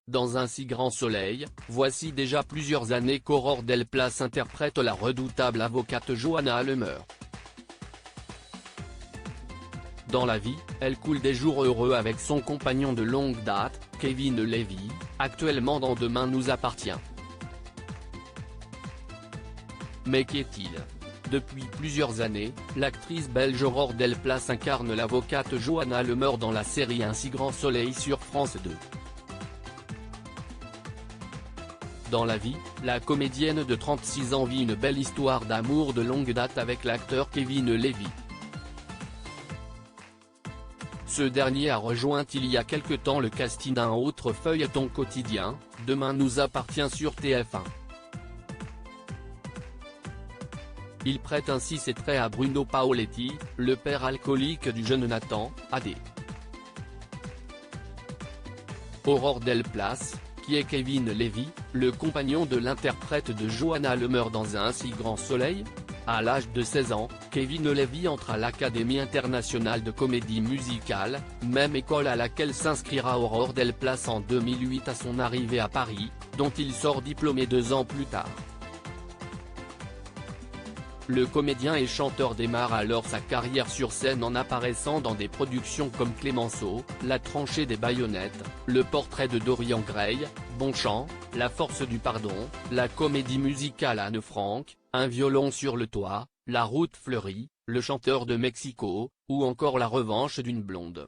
Dans un si grand soleil, voici déjà plusieurs années qu'Aurore Delplace interprète la redoutable avocate Johanna Hallemer. Dans la vie, elle coule des jours heureux avec son compagnon de longue date, Kevin Levy, actuellement dans Demain nous appartient. Mais qui est-il ? Depuis plusieurs années, l'actrice belge Aurore Delplace incarne l'avocate Johanna Hallemer dans la série Un si grand soleil sur France 2. Dans la vie, la comédienne de 36 ans vit une belle histoire d'amour de longue date avec l'acteur Kevin Levy. Ce dernier a rejoint il y a quelque temps le casting d'un autre feuilleton quotidien, Demain nous appartient sur TF1. Il prête ainsi ses traits à Bruno Paoletti, le père alcoolique du jeune Nathan, AD. Aurore Delplace, qui est Kevin Levy, le compagnon de l'interprète de Johanna Hallemer dans Un si grand soleil ? À l'âge de 16 ans, Kevin Levy entre à l'Académie internationale de comédie musicale, même école à laquelle s'inscrira Aurore Delplace en 2008 à son arrivée à Paris, dont il sort diplômé 2 ans plus tard. Le comédien et chanteur démarre alors sa carrière sur scène en apparaissant dans des productions comme Clémenceau, La tranchée des baïonnettes, Le portrait de Dorian Gray, Bonchamp, La force du pardon, la comédie musicale Anne Frank, Un violon sur le toit, La route fleurie, Le chanteur de Mexico, ou encore La revanche d'une blonde.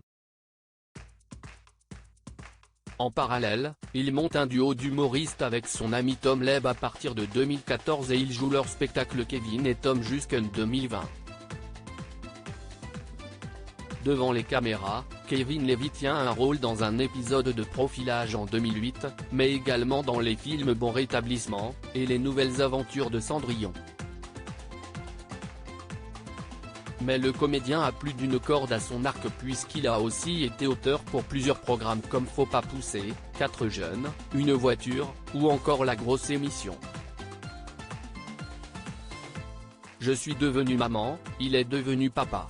En parallèle, il monte un duo d'humoristes avec son ami Tom Leb à partir de 2014 et ils jouent leur spectacle Kevin et Tom jusqu'en 2020. Devant les caméras, Kevin Levy tient un rôle dans un épisode de Profilage en 2008, mais également dans les films Bon rétablissement, et Les nouvelles aventures de Cendrillon. Mais le comédien a plus d'une corde à son arc puisqu'il a aussi été auteur pour plusieurs programmes comme Faut pas pousser, 4 jeunes, Une voiture, ou encore La grosse émission. Je suis devenu maman, il est devenu papa.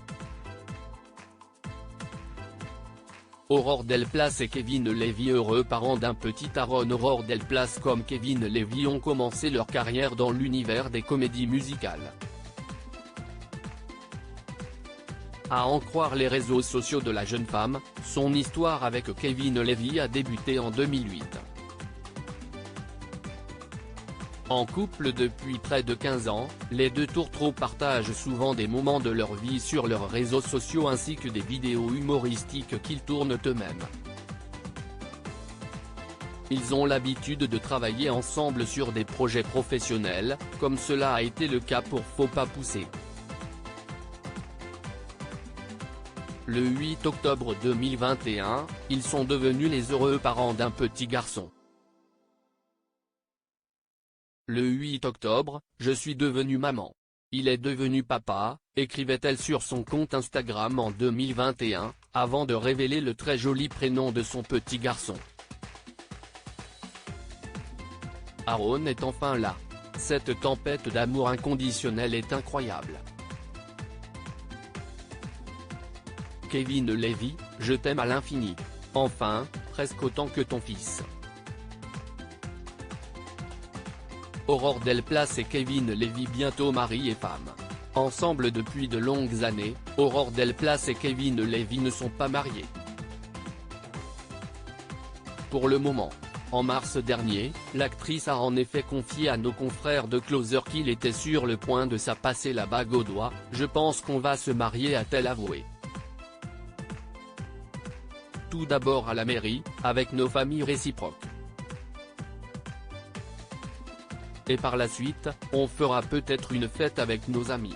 Aurore Delplace et Kevin Levy heureux parents d'un petit Aaron. Aurore Delplace comme Kevin Levy ont commencé leur carrière dans l'univers des comédies musicales. À en croire les réseaux sociaux de la jeune femme, son histoire avec Kevin Levy a débuté en 2008. En couple depuis près de 15 ans, les deux tourtereaux partagent souvent des moments de leur vie sur leurs réseaux sociaux ainsi que des vidéos humoristiques qu'ils tournent eux-mêmes. Ils ont l'habitude de travailler ensemble sur des projets professionnels, comme cela a été le cas pour Faut pas pousser. Le 8 octobre 2021, ils sont devenus les heureux parents d'un petit garçon. Le 8 octobre, je suis devenue maman. Il est devenu papa, écrivait-elle sur son compte Instagram en 2021, avant de révéler le très joli prénom de son petit garçon. Aaron est enfin là. Cette tempête d'amour inconditionnel est incroyable. Kevin Levy, je t'aime à l'infini. Enfin, presque autant que ton fils. Aurore Delplace et Kevin Levy bientôt mari et femme. Ensemble depuis de longues années, Aurore Delplace et Kevin Levy ne sont pas mariés. Pour le moment. En mars dernier, l'actrice a en effet confié à nos confrères de Closer qu'il était sur le point de se passer la bague au doigt. Je pense qu'on va se marier, a-t-elle avoué. Tout d'abord à la mairie, avec nos familles réciproques. Et par la suite, on fera peut-être une fête avec nos amis.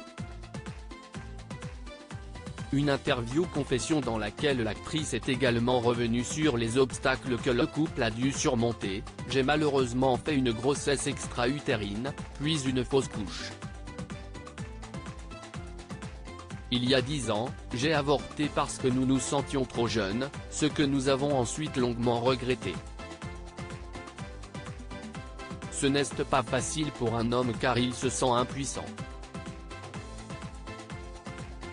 Une interview confession dans laquelle l'actrice est également revenue sur les obstacles que le couple a dû surmonter. J'ai malheureusement fait une grossesse extra-utérine, puis une fausse couche. Il y a 10 ans, j'ai avorté parce que nous nous sentions trop jeunes, ce que nous avons ensuite longuement regretté. Ce n'est pas facile pour un homme car il se sent impuissant.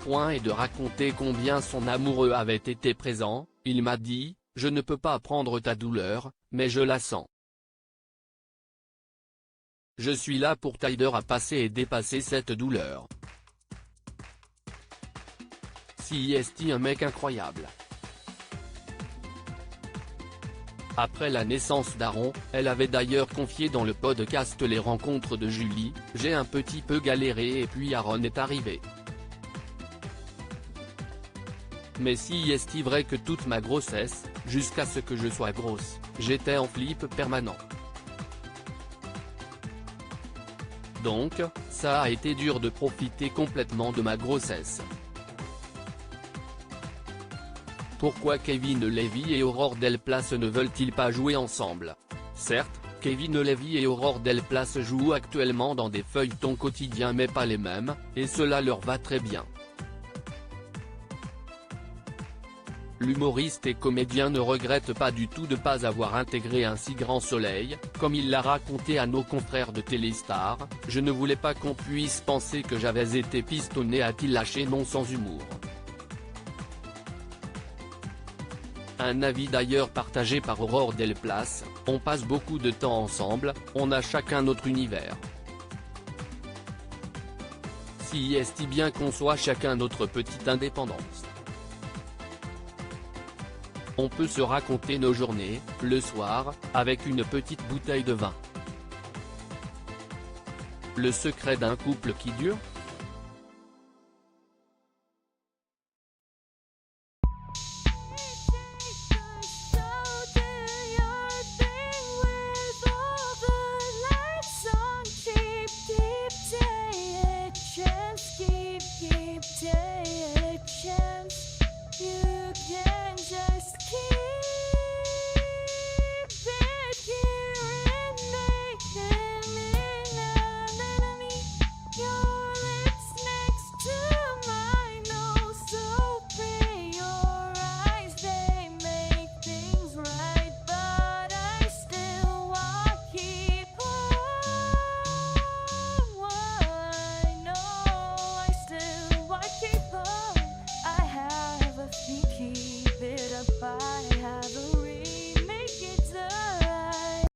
Point et de raconter combien son amoureux avait été présent, il m'a dit, je ne peux pas prendre ta douleur, mais je la sens. Je suis là pour t'aider à passer et dépasser cette douleur. Si est un mec incroyable. Après la naissance d'Aaron, elle avait d'ailleurs confié dans le podcast Les Rencontres de Julie, « J'ai un petit peu galéré et puis Aaron est arrivé. Mais si est vrai que toute ma grossesse, jusqu'à ce que je sois grosse, j'étais en flip permanent. Donc, ça a été dur de profiter complètement de ma grossesse. Pourquoi Kevin Levy et Aurore Delplace ne veulent-ils pas jouer ensemble? Certes, Kevin Levy et Aurore Delplace jouent actuellement dans des feuilletons quotidiens mais pas les mêmes, et cela leur va très bien. L'humoriste et comédien ne regrette pas du tout de ne pas avoir intégré un si grand soleil, comme il l'a raconté à nos confrères de Téléstar, « Je ne voulais pas qu'on puisse penser que j'avais été pistonné », a-t-il lâché non sans humour. Un avis d'ailleurs partagé par Aurore Delplace, « On passe beaucoup de temps ensemble, on a chacun notre univers. Si est bien qu'on soit chacun notre petite indépendance. On peut se raconter nos journées, le soir, avec une petite bouteille de vin. Le secret d'un couple qui dure ?